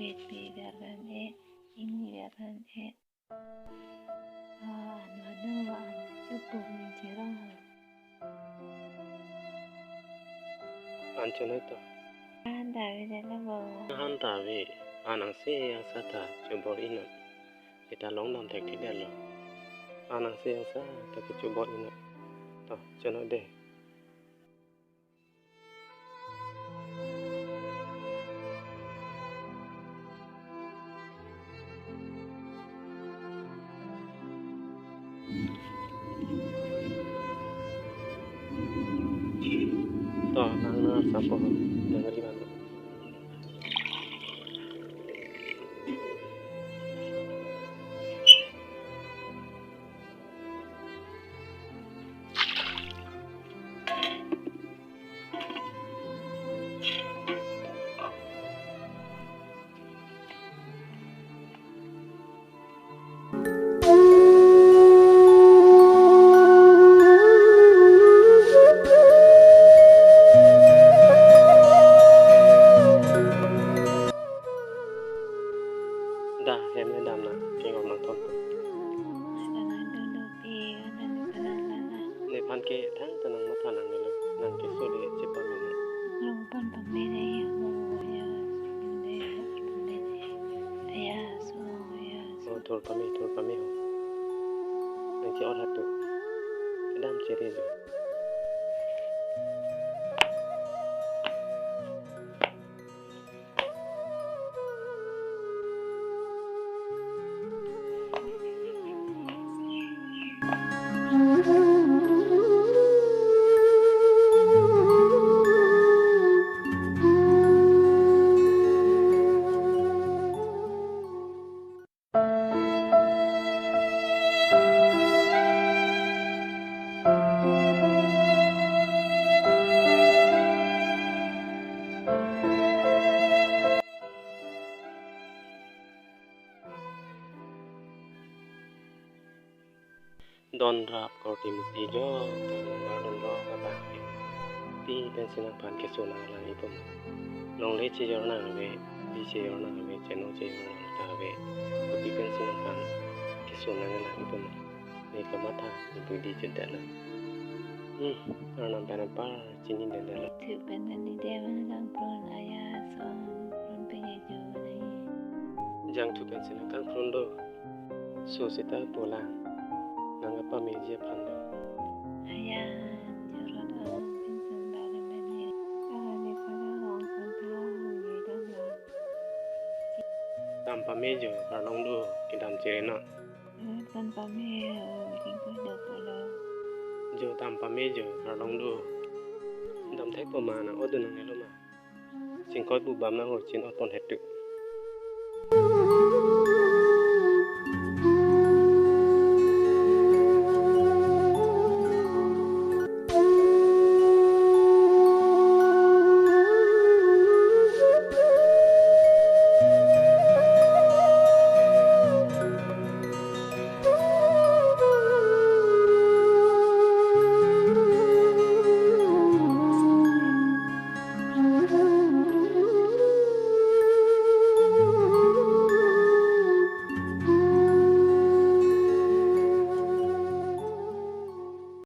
wait biarkan ini biarkan ano cukup mencerang Ancho itu. anda bisa lebo Hantawi anang se yang sata coba ino. Kita long nam tek tidak lo. Anang se yang sa tapi coba ino. Toh jono deh. Toh nang sampo dengar di mana? Dah, hem le dam na, keng om nang thon tu. Ne pan ke thang ta nang matha nang ne lo, nang ke so de chepa me na. rumpan pembeda ya so ya Oh, thor pa me ho. Nang ke or hatu. Dam chere jo. Don rap ko ti muti jo, ta don ro ka ba. Ti pensin nang pan ke so na la ni pom. Long le che jo na be, ti che jo na be, che no che jo na ta be. Ko ti pensin nang pan ke so na la ni pom. Ne ka matha ni tu di che da la. Ana bana pa chini de da la. tu benar ni dia menang pron ayah so pron pengejo ni Jang tu pensin nang kan prondo. So sita pola. Nang apa me je prando. ayah jorot pinsan baru bani kalau ni pada orang santau ni dah lah Tam pa me jo ka long do ki dam chere na. tanpa me jingko dah pada Jo tam pa me jo ka long do. Dam thai pa ma na odu nang ne lo ma. Sing koi bu bam na ho chin opon het tu.